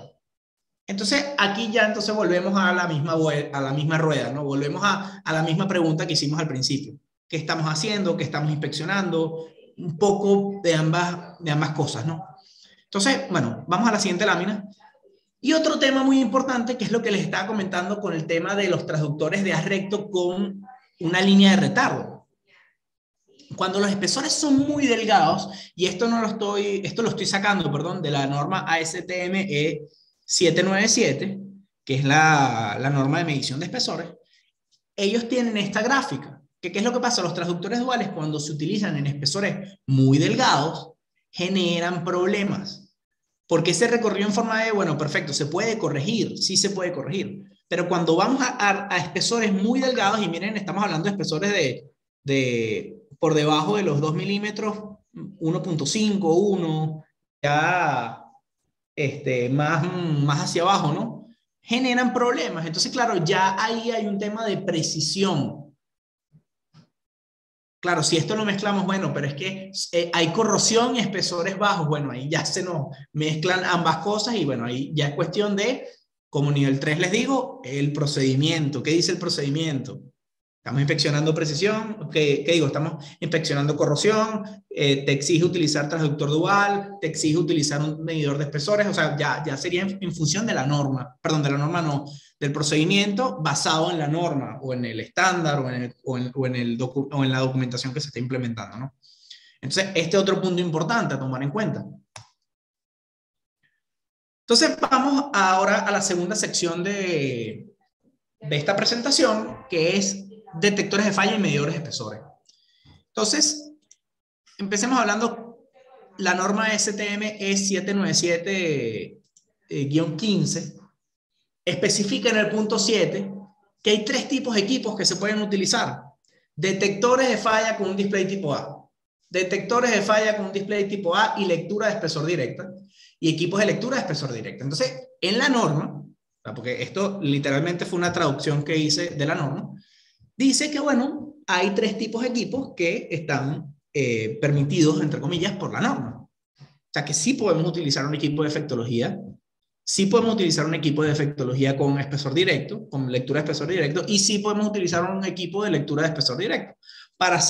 Entonces, aquí ya entonces volvemos a la misma rueda, ¿no? Volvemos a la misma pregunta que hicimos al principio. ¿Qué estamos haciendo? ¿Qué estamos inspeccionando? Un poco de ambas cosas, ¿no? Entonces, bueno, vamos a la siguiente lámina. Y otro tema muy importante, que es lo que les estaba comentando con el tema de los transductores de haz recto con una línea de retardo. Cuando los espesores son muy delgados, y esto lo estoy sacando, perdón, de la norma ASTM E797, que es la norma de medición de espesores, ellos tienen esta gráfica. ¿Qué es lo que pasa? Los transductores duales, cuando se utilizan en espesores muy delgados, generan problemas. Porque ese recorrido en forma de, bueno, perfecto, se puede corregir, sí se puede corregir. Pero cuando vamos a espesores muy delgados, y miren, estamos hablando de espesores de por debajo de los 2 milímetros, 1.5, 1, ya más hacia abajo, ¿no? Generan problemas. Entonces, claro, ya ahí hay un tema de precisión. Claro, si esto lo mezclamos, bueno, pero es que hay corrosión y espesores bajos, bueno, ahí ya se nos mezclan ambas cosas y bueno, ahí ya es cuestión de, como nivel 3 les digo, el procedimiento. ¿Qué dice el procedimiento? Estamos inspeccionando precisión, ¿qué digo? Estamos inspeccionando corrosión, te exige utilizar transductor dual, te exige utilizar un medidor de espesores, o sea, ya sería en función de la norma, perdón, de la norma no, del procedimiento basado en la norma o en el estándar o en la documentación que se está implementando, ¿no? Entonces, este es otro punto importante a tomar en cuenta. Entonces, vamos ahora a la segunda sección de esta presentación, que es detectores de falla y medidores de espesores. Entonces, empecemos hablando, la norma STM E797-15 especifica en el punto 7 que hay 3 tipos de equipos que se pueden utilizar. Detectores de falla con un display tipo A, detectores de falla con un display tipo A y lectura de espesor directa, y equipos de lectura de espesor directa. Entonces, en la norma, porque esto literalmente fue una traducción que hice de la norma, dice que, bueno, hay 3 tipos de equipos que están permitidos, entre comillas, por la norma. O sea, que sí podemos utilizar un equipo de efectología, sí podemos utilizar un equipo de efectología con espesor directo, con lectura de espesor directo, y sí podemos utilizar un equipo de lectura de espesor directo para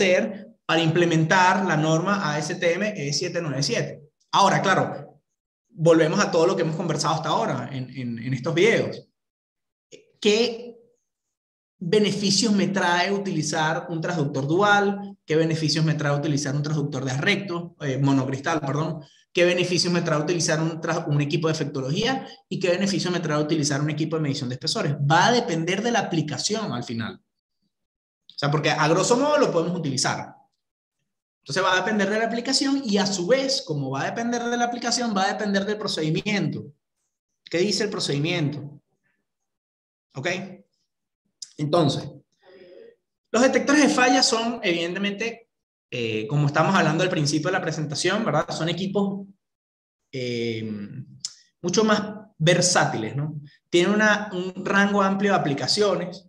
implementar la norma ASTM E797. Ahora, claro, volvemos a todo lo que hemos conversado hasta ahora en estos videos. ¿Qué beneficios me trae utilizar un transductor dual? ¿Qué beneficios me trae utilizar un transductor de recto, monocristal, perdón? ¿Qué beneficios me trae utilizar un equipo de efectología? ¿Y qué beneficios me trae utilizar un equipo de medición de espesores? Va a depender de la aplicación al final. O sea, porque a grosso modo lo podemos utilizar. Entonces va a depender de la aplicación y a su vez, como va a depender de la aplicación, va a depender del procedimiento. ¿Qué dice el procedimiento? ¿Ok? Entonces, los detectores de fallas son, evidentemente, como estamos hablando al principio de la presentación, ¿verdad? Son equipos mucho más versátiles, ¿no? Tienen un rango amplio de aplicaciones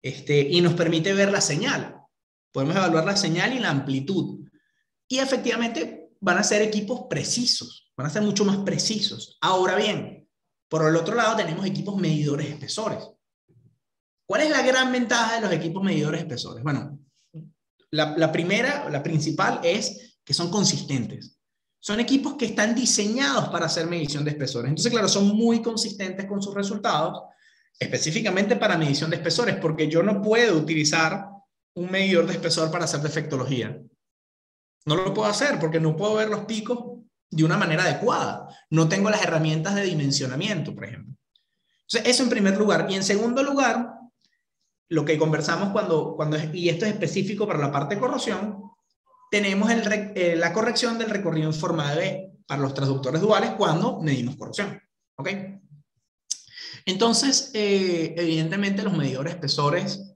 y nos permite ver la señal. Podemos evaluar la señal y la amplitud. Y efectivamente van a ser equipos precisos, van a ser mucho más precisos. Ahora bien, por el otro lado tenemos equipos medidores de espesores. ¿Cuál es la gran ventaja de los equipos medidores de espesores? Bueno, la principal es que son consistentes. Son equipos que están diseñados para hacer medición de espesores. Entonces, claro, son muy consistentes con sus resultados, específicamente para medición de espesores, porque yo no puedo utilizar un medidor de espesor para hacer defectología. No lo puedo hacer porque no puedo ver los picos de una manera adecuada. No tengo las herramientas de dimensionamiento, por ejemplo. Entonces, eso en primer lugar. Y en segundo lugar, lo que conversamos y esto es específico para la parte de corrosión, tenemos la corrección del recorrido en forma de V para los transductores duales cuando medimos corrosión. ¿Ok? Entonces, evidentemente los medidores espesores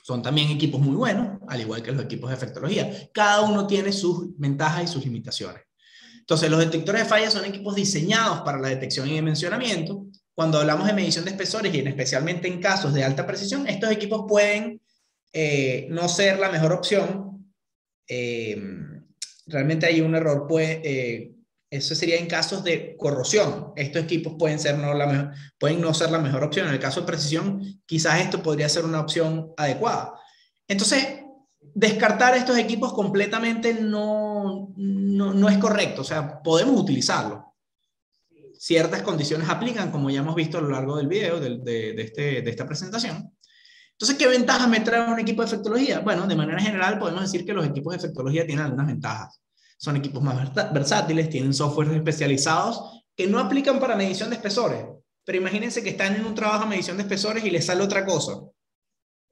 son también equipos muy buenos, al igual que los equipos de efectología. Cada uno tiene sus ventajas y sus limitaciones. Entonces, los detectores de fallas son equipos diseñados para la detección y dimensionamiento. Cuando hablamos de medición de espesores, y especialmente en casos de alta precisión, estos equipos pueden no ser la mejor opción. Realmente hay un error. Eso sería en casos de corrosión. Estos equipos pueden no ser la mejor opción. En el caso de precisión, quizás esto podría ser una opción adecuada. Entonces, descartar estos equipos completamente no es correcto. O sea, podemos utilizarlos. Ciertas condiciones aplican, como ya hemos visto a lo largo del video, de esta presentación. Entonces, ¿qué ventajas me trae un equipo de efectología? Bueno, de manera general podemos decir que los equipos de efectología tienen algunas ventajas. Son equipos más versátiles, tienen softwares especializados que no aplican para medición de espesores. Pero imagínense que están en un trabajo de medición de espesores y les sale otra cosa.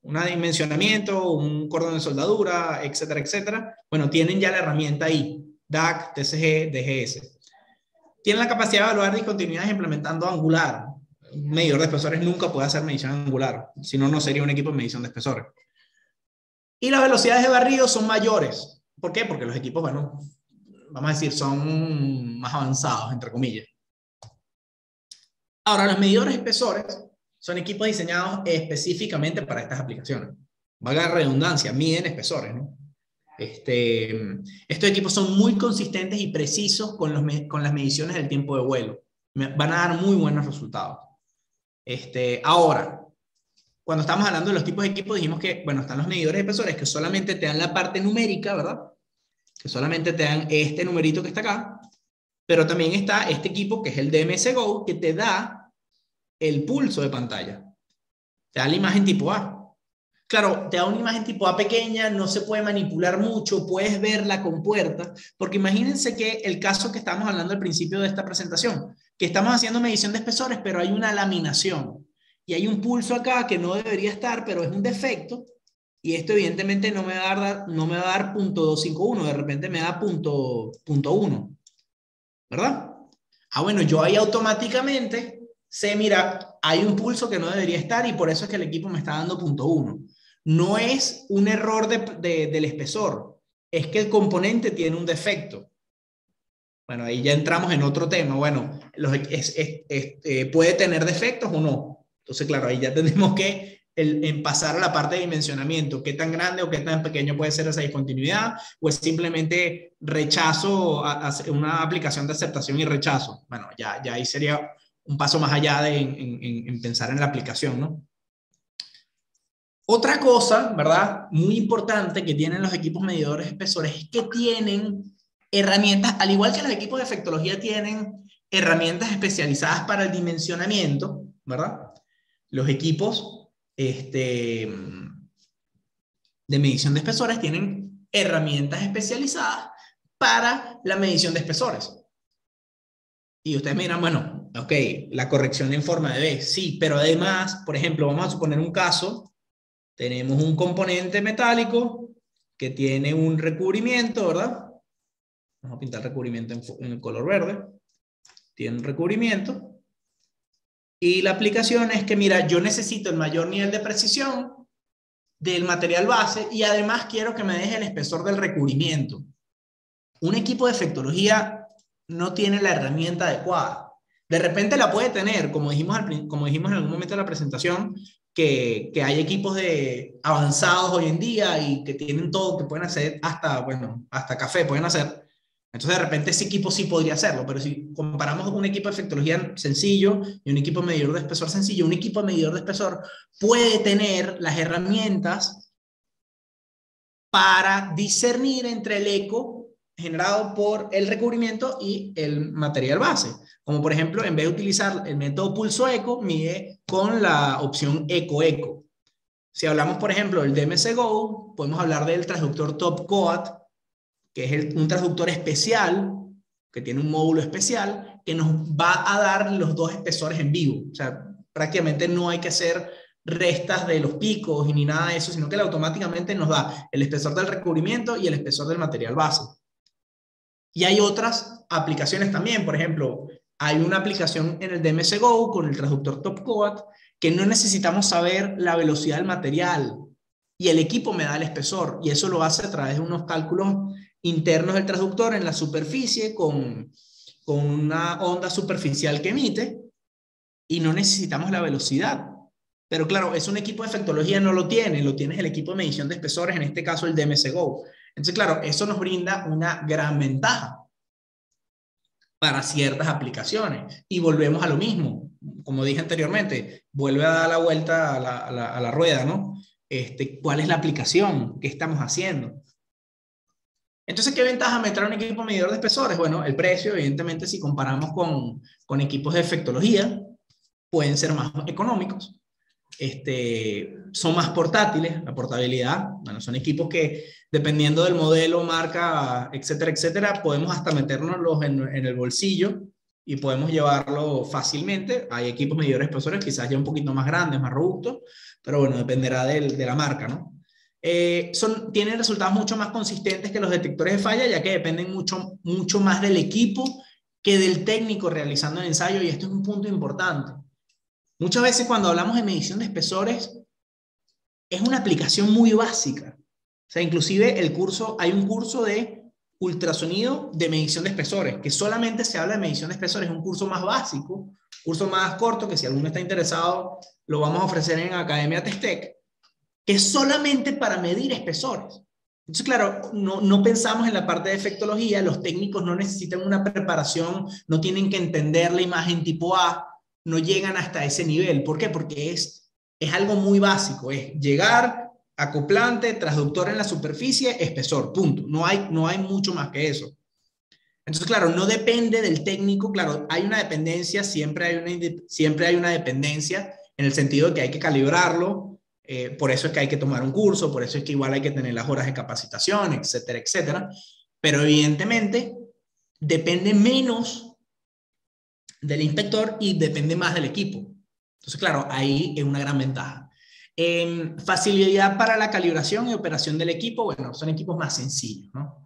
Un dimensionamiento, un cordón de soldadura, etcétera, etcétera. Bueno, tienen ya la herramienta ahí. DAC, TCG, DGS. Tienen la capacidad de evaluar discontinuidades implementando angular. Un medidor de espesores nunca puede hacer medición angular, si no, no sería un equipo de medición de espesores. Y las velocidades de barrido son mayores. ¿Por qué? Porque los equipos, bueno, vamos a decir, son más avanzados, entre comillas. Ahora, los medidores de espesores son equipos diseñados específicamente para estas aplicaciones. Valga la redundancia, miden espesores, ¿no? Estos equipos son muy consistentes y precisos con las mediciones del tiempo de vuelo. Van a dar muy buenos resultados. Ahora, cuando estamos hablando de los tipos de equipos, dijimos que, bueno, están los medidores de espesores que solamente te dan la parte numérica, ¿verdad? Que solamente te dan este numerito que está acá. Pero también está este equipo que es el DMS Go, que te da el pulso de pantalla. Te da la imagen tipo A. Claro, te da una imagen tipo A pequeña, no se puede manipular mucho, puedes verla con puerta, porque imagínense que el caso que estamos hablando al principio de esta presentación, que estamos haciendo medición de espesores, pero hay una laminación y hay un pulso acá que no debería estar, pero es un defecto, y esto evidentemente no me va a dar .251, de repente me da .1, ¿verdad? Bueno, yo ahí automáticamente sé, mira, hay un pulso que no debería estar y por eso es que el equipo me está dando .1. No es un error del espesor, es que el componente tiene un defecto. Bueno, ahí ya entramos en otro tema. Bueno, ¿puede tener defectos o no? Entonces, claro, ahí ya tenemos que en pasar a la parte de dimensionamiento. ¿Qué tan grande o qué tan pequeño puede ser esa discontinuidad? ¿O es simplemente rechazo, una aplicación de aceptación y rechazo? Bueno, ya ahí sería un paso más allá en pensar en la aplicación, ¿no? Otra cosa, ¿verdad? Muy importante que tienen los equipos medidores espesores es que tienen herramientas, al igual que los equipos de efectología tienen herramientas especializadas para el dimensionamiento, ¿verdad? Los equipos de medición de espesores tienen herramientas especializadas para la medición de espesores. Y ustedes me dirán, bueno, ok, la corrección en forma de B, sí, pero además, por ejemplo, vamos a suponer un caso, tenemos un componente metálico que tiene un recubrimiento, ¿verdad? Vamos a pintar recubrimiento en el color verde. Tiene un recubrimiento. Y la aplicación es que, mira, yo necesito el mayor nivel de precisión del material base y además quiero que me deje el espesor del recubrimiento. Un equipo de efectología no tiene la herramienta adecuada. De repente la puede tener, como dijimos en algún momento de la presentación, que hay equipos avanzados hoy en día y que tienen todo, que pueden hacer hasta café pueden hacer. Entonces, de repente, ese equipo sí podría hacerlo, pero si comparamos un equipo de efectología sencillo y un equipo medidor de espesor sencillo, un equipo medidor de espesor puede tener las herramientas para discernir entre el eco generado por el recubrimiento y el material base. Como por ejemplo, en vez de utilizar el método pulso eco, mide con la opción eco-eco. Si hablamos, por ejemplo, del DMC Go, podemos hablar del transductor Top Coat, que es un transductor especial, que tiene un módulo especial, que nos va a dar los dos espesores en vivo. O sea, prácticamente no hay que hacer restas de los picos y ni nada de eso, sino que él automáticamente nos da el espesor del recubrimiento y el espesor del material base. Y hay otras aplicaciones también, por ejemplo, hay una aplicación en el DMC Go con el transductor Top Coat que no necesitamos saber la velocidad del material y el equipo me da el espesor y eso lo hace a través de unos cálculos internos del transductor en la superficie con una onda superficial que emite y no necesitamos la velocidad. Pero claro, es un equipo de efectología, no lo tiene el equipo de medición de espesores, en este caso el DMC Go. Entonces, claro, eso nos brinda una gran ventaja para ciertas aplicaciones. Y volvemos a lo mismo, como dije anteriormente, vuelve a dar la vuelta a la rueda, ¿no? ¿Cuál es la aplicación? ¿Qué estamos haciendo? Entonces, ¿qué ventaja me trae un equipo medidor de espesores? Bueno, el precio, evidentemente, si comparamos con equipos de efectología, pueden ser más económicos. Son más portátiles, la portabilidad, bueno, son equipos que dependiendo del modelo, marca, etcétera, etcétera, podemos hasta metérnoslos en el bolsillo y podemos llevarlo fácilmente. Hay equipos medidores de espesores quizás ya un poquito más grandes, más robustos, pero bueno, dependerá de la marca, ¿no? Tienen resultados mucho más consistentes que los detectores de falla, ya que dependen mucho más del equipo que del técnico realizando el ensayo, y esto es un punto importante. Muchas veces cuando hablamos de medición de espesores, es una aplicación muy básica. O sea, inclusive hay un curso de ultrasonido de medición de espesores, que solamente se habla de medición de espesores, es un curso más básico, un curso más corto, que si alguno está interesado, lo vamos a ofrecer en Academia Testec, que es solamente para medir espesores. Entonces, claro, no pensamos en la parte de efectología, los técnicos no necesitan una preparación, no tienen que entender la imagen tipo A, no llegan hasta ese nivel. ¿Por qué? Porque es algo muy básico, es llegar, acoplante, transductor en la superficie, espesor, punto. No hay mucho más que eso. Entonces, claro, no depende del técnico, claro, hay una dependencia, siempre hay una dependencia en el sentido de que hay que calibrarlo, por eso es que hay que tomar un curso, por eso es que igual hay que tener las horas de capacitación, etcétera, etcétera, pero evidentemente depende menos del inspector y depende más del equipo. Entonces, claro, ahí es una gran ventaja. Facilidad para la calibración y operación del equipo, bueno, son equipos más sencillos, ¿no?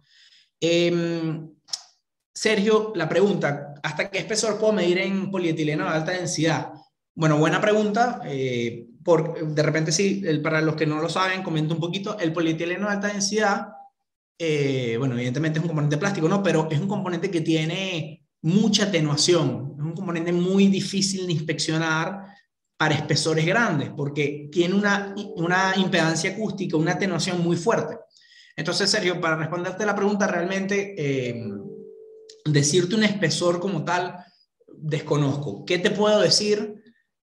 Sergio, la pregunta, ¿hasta qué espesor puedo medir en polietileno de alta densidad? Bueno, buena pregunta. De repente, sí, para los que no lo saben, comento un poquito. El polietileno de alta densidad, bueno, evidentemente es un componente plástico, ¿no? Pero es un componente que tiene mucha atenuación. Es un componente muy difícil de inspeccionar para espesores grandes, porque tiene una impedancia acústica, una atenuación muy fuerte. Entonces, Sergio, para responderte la pregunta, realmente decirte un espesor como tal, desconozco. ¿Qué te puedo decir?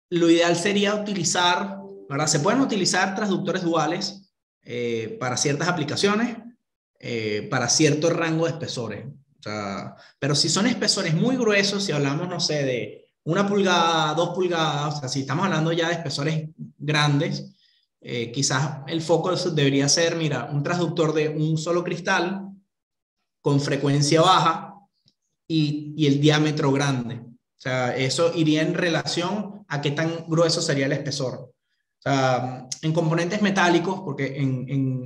Lo ideal sería utilizar, ¿verdad? Se pueden utilizar transductores duales para ciertas aplicaciones, para cierto rango de espesores. O sea, pero si son espesores muy gruesos, si hablamos, no sé, de 1 pulgada, 2 pulgadas, o sea, si estamos hablando ya de espesores grandes, quizás el foco debería ser, mira, un transductor de un solo cristal con frecuencia baja y el diámetro grande. O sea, eso iría en relación a qué tan grueso sería el espesor. O sea, en componentes metálicos, porque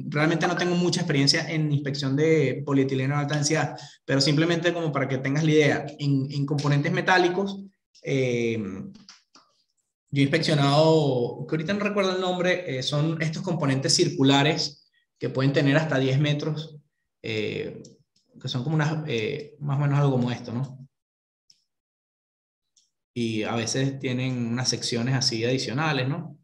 realmente no tengo mucha experiencia en inspección de polietileno de alta densidad, pero simplemente como para que tengas la idea, en componentes metálicos, yo he inspeccionado, que ahorita no recuerdo el nombre, son estos componentes circulares que pueden tener hasta 10 metros, que son como unas, más o menos algo como esto, ¿no? Y a veces tienen unas secciones así adicionales, ¿no?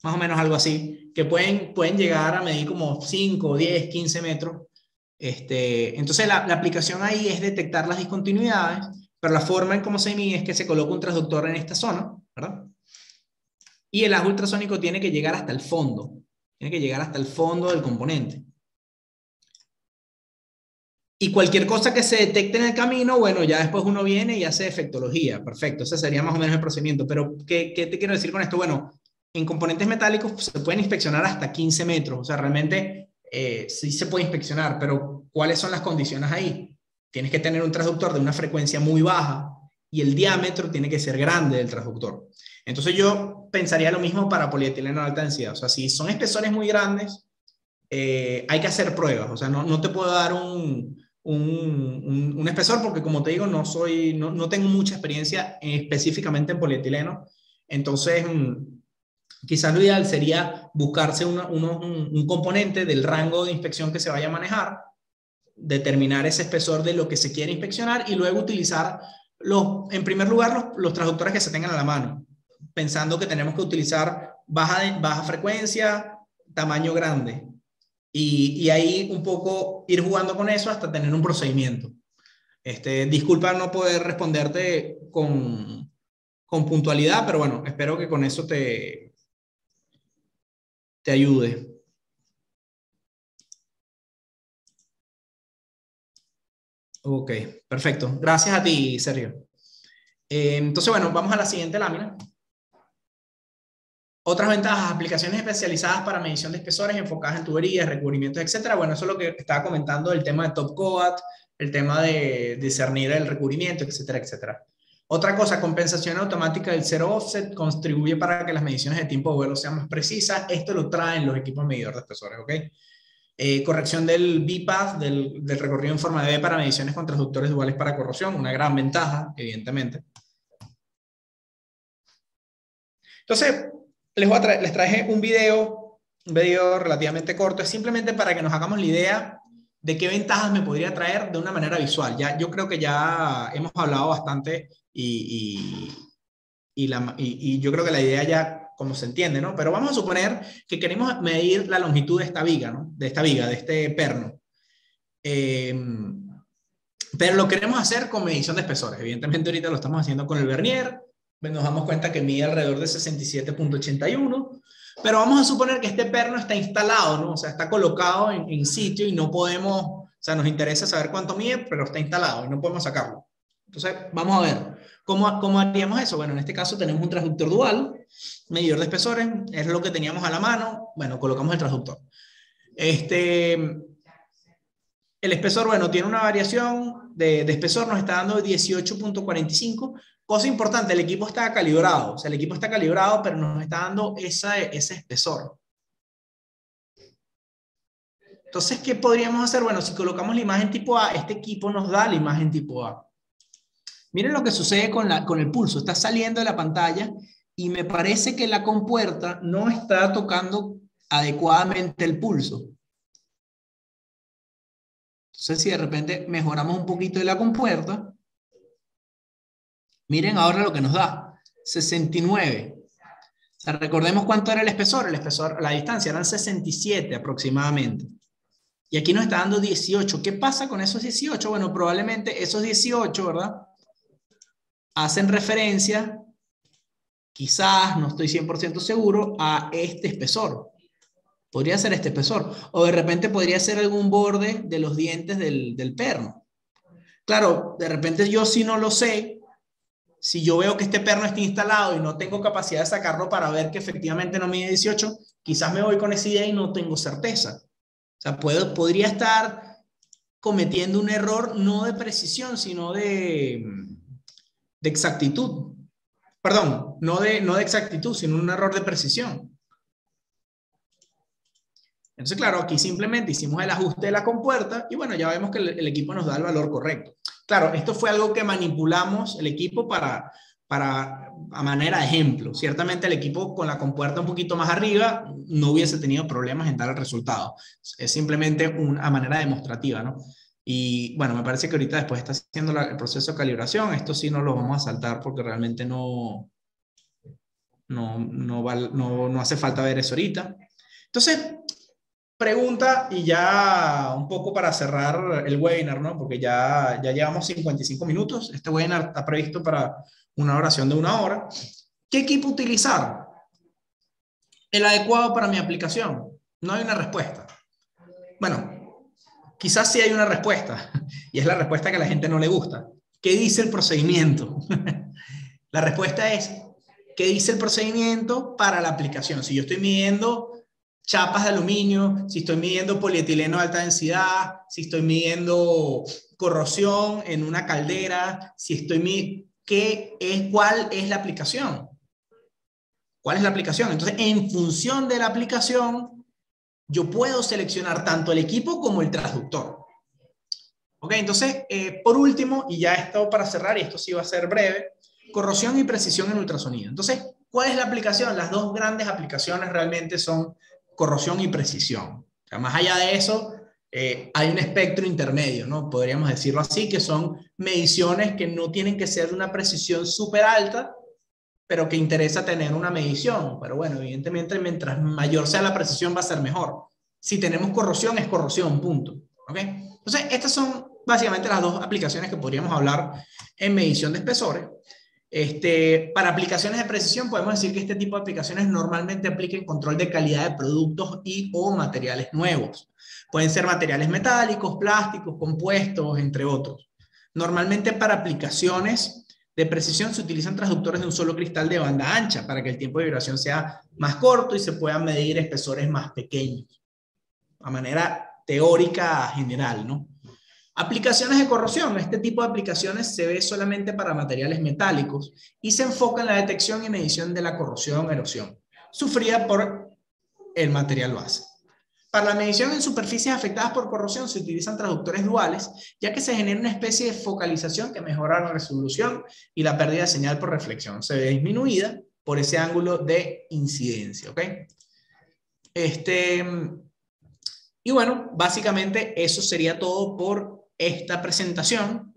Más o menos algo así, que pueden llegar a medir como 5, 10, 15 metros. Entonces la aplicación ahí es detectar las discontinuidades, pero la forma en cómo se mide es que se coloca un transductor en esta zona, ¿verdad? Y el ajo ultrasónico tiene que llegar hasta el fondo, tiene que llegar hasta el fondo del componente. Y cualquier cosa que se detecte en el camino, bueno, ya después uno viene y hace efectología. Perfecto, ese sería más o menos el procedimiento. Pero, ¿qué te quiero decir con esto? Bueno, en componentes metálicos pues, se pueden inspeccionar hasta 15 metros. O sea, realmente sí se puede inspeccionar, pero ¿cuáles son las condiciones ahí? Tienes que tener un transductor de una frecuencia muy baja y el diámetro tiene que ser grande del transductor. Entonces yo pensaría lo mismo para polietileno de alta densidad. O sea, si son espesores muy grandes, hay que hacer pruebas. O sea, no te puedo dar un espesor porque, como te digo, no tengo mucha experiencia específicamente en polietileno. Entonces, quizás lo ideal sería buscarse un componente del rango de inspección que se vaya a manejar, determinar ese espesor de lo que se quiere inspeccionar y luego utilizar, en primer lugar, los transductores que se tengan a la mano, pensando que tenemos que utilizar baja frecuencia, tamaño grande. Y ahí un poco ir jugando con eso hasta tener un procedimiento. Disculpa no poder responderte con puntualidad, pero bueno, espero que con eso te ayude. Ok, perfecto. Gracias a ti, Sergio. Entonces, bueno, vamos a la siguiente lámina. Otras ventajas, aplicaciones especializadas para medición de espesores enfocadas en tuberías, recubrimientos, etcétera. Bueno, eso es lo que estaba comentando, el tema de Top Coat, el tema de discernir el recubrimiento, etcétera, etcétera. Otra cosa, compensación automática del zero offset contribuye para que las mediciones de tiempo de vuelo sean más precisas. Esto lo traen los equipos medidores de espesores, ¿ok? Corrección del BPath, del recorrido en forma de V para mediciones con transductores duales para corrosión, una gran ventaja, evidentemente. Entonces, les traje un video relativamente corto, es simplemente para que nos hagamos la idea de qué ventajas me podría traer de una manera visual. Yo creo que ya hemos hablado bastante y yo creo que la idea ya como se entiende, ¿no? Pero vamos a suponer que queremos medir la longitud de esta viga, ¿no? De esta viga, de este perno. Pero lo queremos hacer con medición de espesores. Evidentemente ahorita lo estamos haciendo con el vernier. Nos damos cuenta que mide alrededor de 67.81. Pero vamos a suponer que este perno está instalado, ¿no? O sea, está colocado en sitio y no podemos, o sea, nos interesa saber cuánto mide, pero está instalado y no podemos sacarlo. Entonces, vamos a ver, ¿cómo haríamos eso? Bueno, en este caso tenemos un transductor dual, medidor de espesores, es lo que teníamos a la mano. Bueno, colocamos el transductor. El espesor, bueno, tiene una variación de espesor, nos está dando 18.45. Cosa importante, el equipo está calibrado. O sea, el equipo está calibrado, pero nos está dando ese espesor. Entonces, ¿qué podríamos hacer? Bueno, si colocamos la imagen tipo A, este equipo nos da la imagen tipo A. Miren lo que sucede con el pulso. Está saliendo de la pantalla y me parece que la compuerta no está tocando adecuadamente el pulso. Entonces, si de repente mejoramos un poquito de la compuerta, Miren ahora lo que nos da, 69. O sea, recordemos cuánto era el espesor, la distancia eran 67 aproximadamente. Y aquí nos está dando 18. ¿Qué pasa con esos 18? Bueno, probablemente esos 18, ¿verdad? Hacen referencia, quizás, no estoy 100% seguro, a este espesor. Podría ser este espesor. O de repente podría ser algún borde de los dientes del perno. Claro, de repente yo sí no lo sé. Si yo veo que este perno está instalado y no tengo capacidad de sacarlo para ver que efectivamente no mide 18, quizás me voy con esa idea y no tengo certeza. O sea, podría estar cometiendo un error no de precisión, sino de exactitud. Perdón, no de exactitud, sino un error de precisión. Entonces, claro, aquí simplemente hicimos el ajuste de la compuerta y bueno, ya vemos que el equipo nos da el valor correcto. Claro, esto fue algo que manipulamos el equipo a manera de ejemplo. Ciertamente el equipo con la compuerta un poquito más arriba no hubiese tenido problemas en dar el resultado. Es simplemente una manera demostrativa, ¿no? Y bueno, me parece que ahorita después está haciendo el proceso de calibración. Esto sí no lo vamos a saltar porque realmente no hace falta ver eso ahorita. Entonces, pregunta y ya un poco para cerrar el webinar, ¿no? Porque ya llevamos 55 minutos. Este webinar está previsto para una duración de 1 hora. ¿Qué equipo utilizar? ¿El adecuado para mi aplicación? No hay una respuesta. Bueno, quizás sí hay una respuesta y es la respuesta que a la gente no le gusta. ¿Qué dice el procedimiento? La respuesta es, ¿qué dice el procedimiento para la aplicación? Si yo estoy midiendo chapas de aluminio, si estoy midiendo polietileno de alta densidad, si estoy midiendo corrosión en una caldera, si estoy midiendo, ¿cuál es la aplicación? ¿Cuál es la aplicación? Entonces, en función de la aplicación, yo puedo seleccionar tanto el equipo como el transductor. Ok, entonces, por último, y ya esto para cerrar, y esto sí va a ser breve, corrosión y precisión en ultrasonido. Entonces, ¿cuál es la aplicación? Las dos grandes aplicaciones realmente son corrosión y precisión. O sea, más allá de eso, hay un espectro intermedio, ¿no? Podríamos decirlo así, que son mediciones que no tienen que ser de una precisión súper alta, pero que interesa tener una medición. Pero bueno, evidentemente, mientras mayor sea la precisión, va a ser mejor. Si tenemos corrosión, es corrosión, punto. ¿Ok? Entonces, estas son básicamente las dos aplicaciones que podríamos hablar en medición de espesores. Para aplicaciones de precisión podemos decir que este tipo de aplicaciones normalmente apliquen control de calidad de productos y o materiales nuevos. Pueden ser materiales metálicos, plásticos, compuestos, entre otros. Normalmente para aplicaciones de precisión se utilizan transductores de un solo cristal de banda ancha para que el tiempo de vibración sea más corto y se puedan medir espesores más pequeños. A manera teórica general, ¿no? Aplicaciones de corrosión. Este tipo de aplicaciones se ve solamente para materiales metálicos y se enfoca en la detección y medición de la corrosión o erosión sufrida por el material base. Para la medición en superficies afectadas por corrosión se utilizan transductores duales, ya que se genera una especie de focalización que mejora la resolución y la pérdida de señal por reflexión se ve disminuida por ese ángulo de incidencia. ¿Ok? Y bueno, básicamente eso sería todo por esta presentación.